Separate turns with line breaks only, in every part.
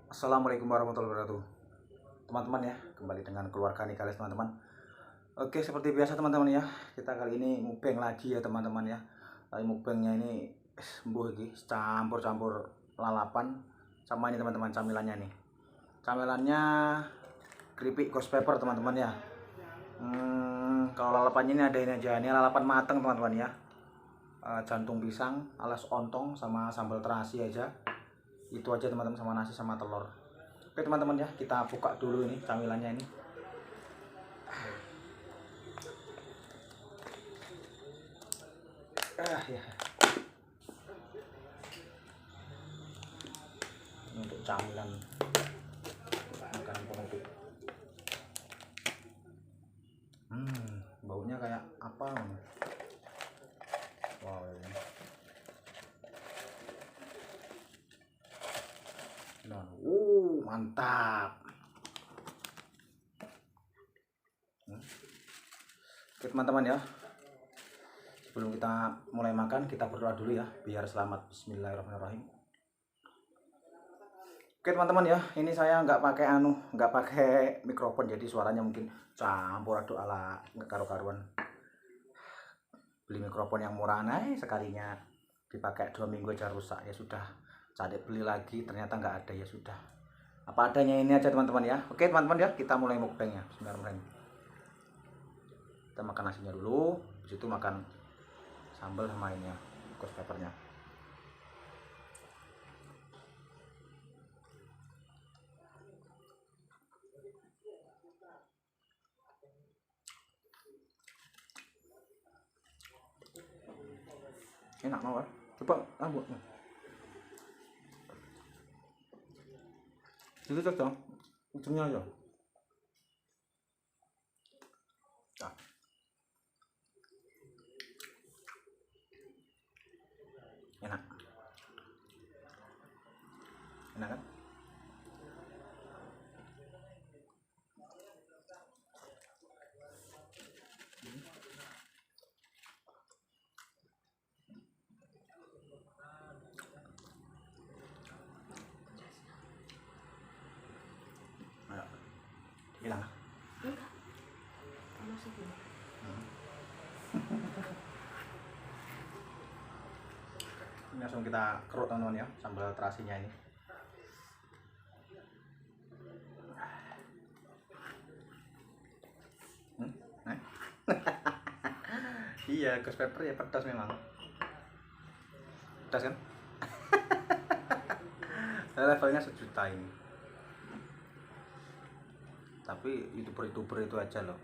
Assalamualaikum warahmatullahi wabarakatuh. Teman-teman ya, kembali dengan keluarga Nikalis teman-teman. Oke, seperti biasa teman-teman ya, kita kali ini mukbang lagi ya teman-teman ya. Kali mukbangnya ini sembuh iki, campur-campur lalapan sama ini teman-teman camilannya nih. Camilannya keripik ghost pepper teman-teman ya. Kalau lalapannya ini ada ini aja, ini lalapan mateng teman-teman ya. Jantung pisang, alas ontong sama sambal terasi aja. Itu aja teman-teman, sama nasi sama telur. Oke teman-teman ya, kita buka dulu ini camilannya ini. Ya. Ini untuk camilan makanan penutup. Baunya kayak apa? Wow. Nah, mantap. Oke teman-teman ya, sebelum kita mulai makan kita berdoa dulu ya biar selamat. Bismillahirrahmanirrahim. Oke teman-teman ya, ini saya nggak pakai mikrofon, jadi suaranya mungkin campur aduk ala nggak karu-karuan. Beli mikrofon yang murah sekalinya dipakai 2 minggu aja rusak, ya sudah cari beli lagi ternyata nggak ada, ya sudah apa adanya ini aja teman-teman ya. Oke teman-teman ya, kita mulai mukbangnya. Bismillahirrahmanirrahim. Kita makan nasinya dulu, habis itu makan sambal sama ini ya, ghost peppernya. Enak banget, coba rambutnya itu cocok ujungnya aja. Nah, enak kan. Ayo, hilang. Ini langsung kita keruk teman-teman ya, sambal terasinya ini. Iya, ghost pepper ya pedas memang. Pedas kan? Levelnya 1 juta ini. Tapi youtuber itu aja loh.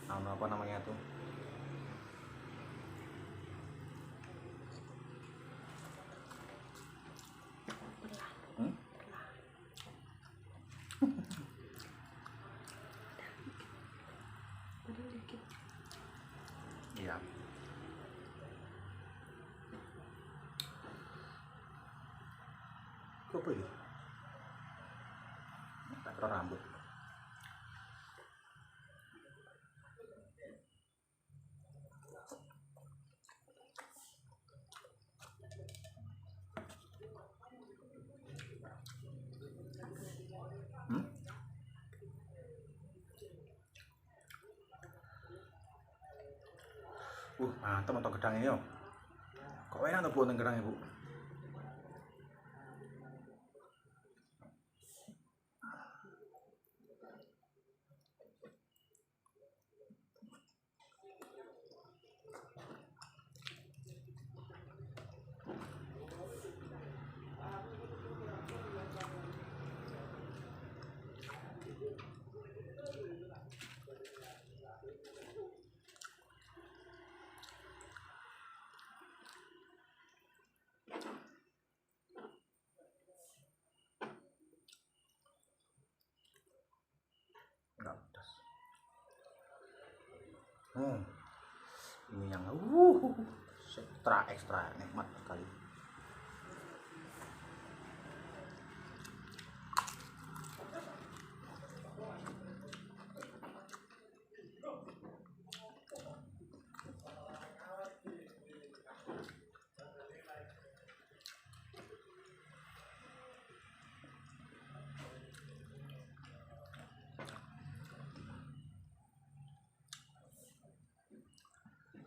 Apa namanya tuh? Iya. Apa ini? Tak rambut. Mantap untuk gedangnya yo. Kok enak tuh Bu untuk gedangnya Bu? Enggak pedas. Ini yang ekstra nikmat sekali.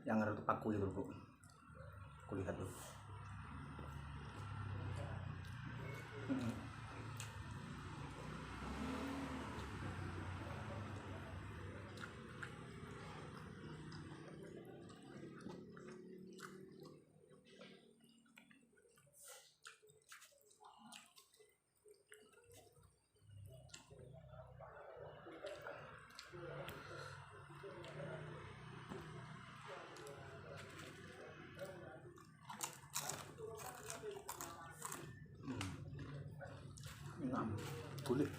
yang ada tuh paku itu bro. Aku lihat dulu. Enam, boleh.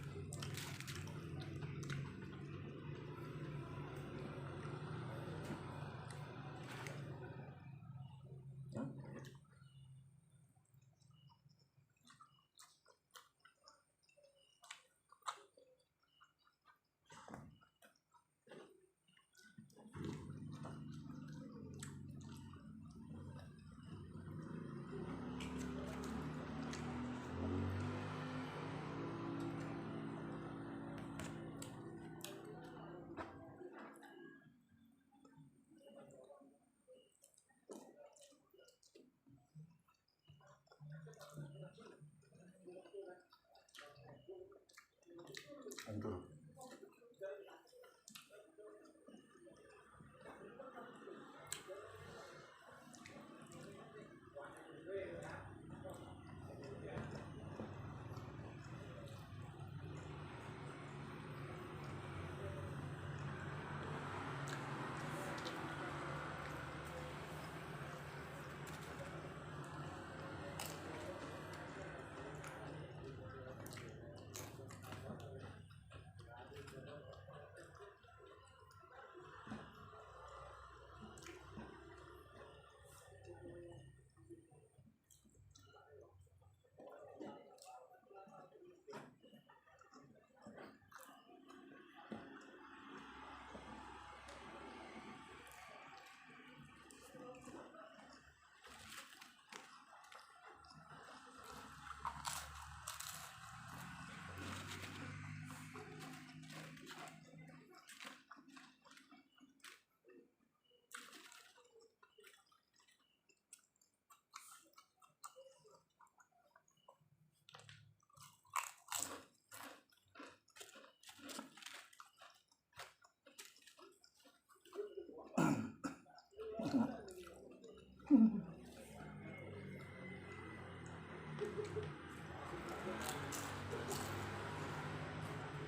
Hancur.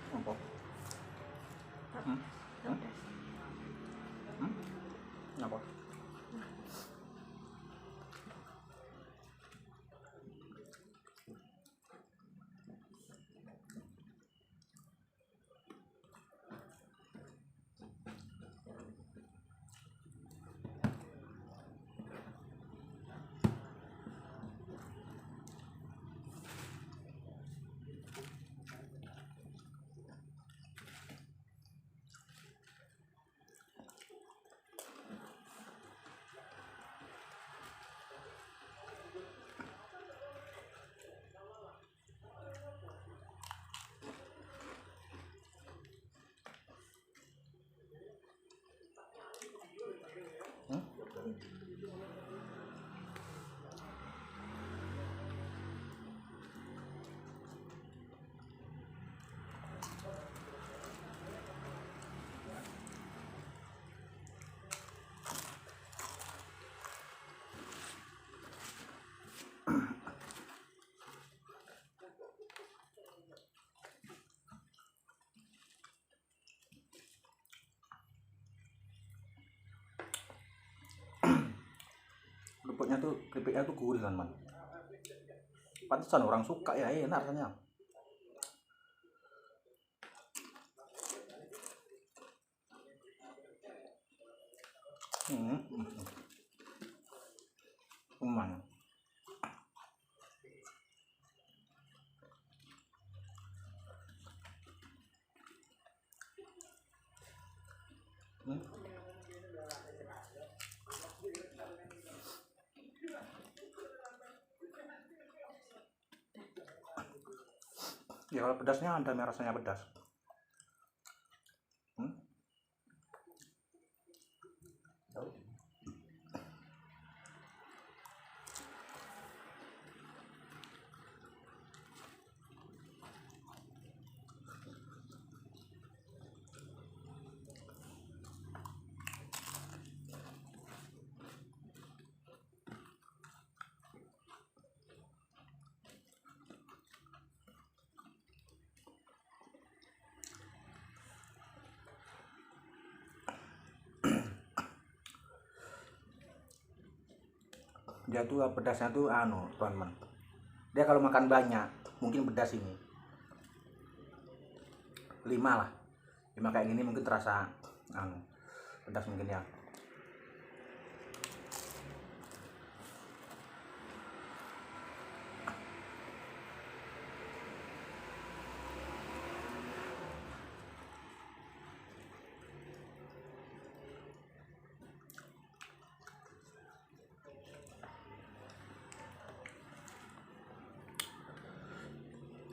Apa? Apa? Keripiknya tuh gurih kan man. Pantesan orang suka ya, enak rasanya. Lumayan. Ya kalau pedasnya ada rasanya pedas. dia tuh pedasnya tuh teman-teman, dia kalau makan banyak mungkin pedas ini 5 lah, 5 kayak gini mungkin terasa pedas mungkin ya.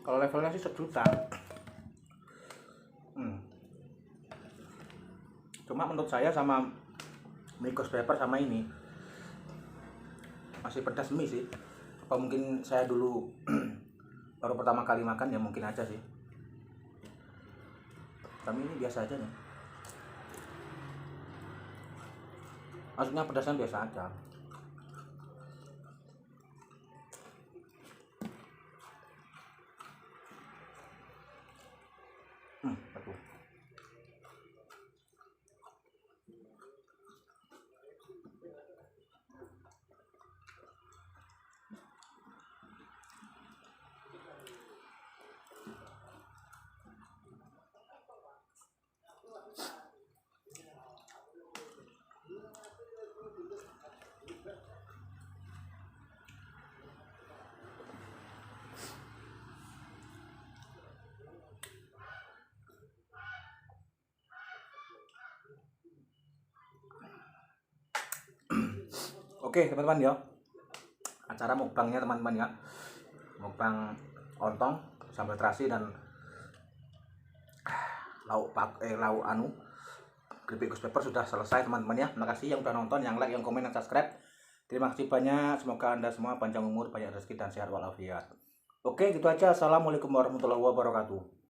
Kalau levelnya sih 1 juta. Cuma menurut saya sama mie ghost pepper sama ini masih pedas mie sih. Apa mungkin saya dulu baru pertama kali makan ya, mungkin aja sih. Tapi ini biasa aja nih. Maksudnya pedasnya biasa aja. Betul. Oke teman-teman ya, acara mukbangnya teman-teman ya, mukbang ontong sambal terasi dan lauk keripik ghost pepper sudah selesai teman-teman ya. Terima kasih yang udah nonton, yang like, yang komen, yang subscribe. Terima kasih banyak, semoga Anda semua panjang umur, banyak rezeki dan sehat walafiat. Oke gitu aja, assalamualaikum warahmatullahi wabarakatuh.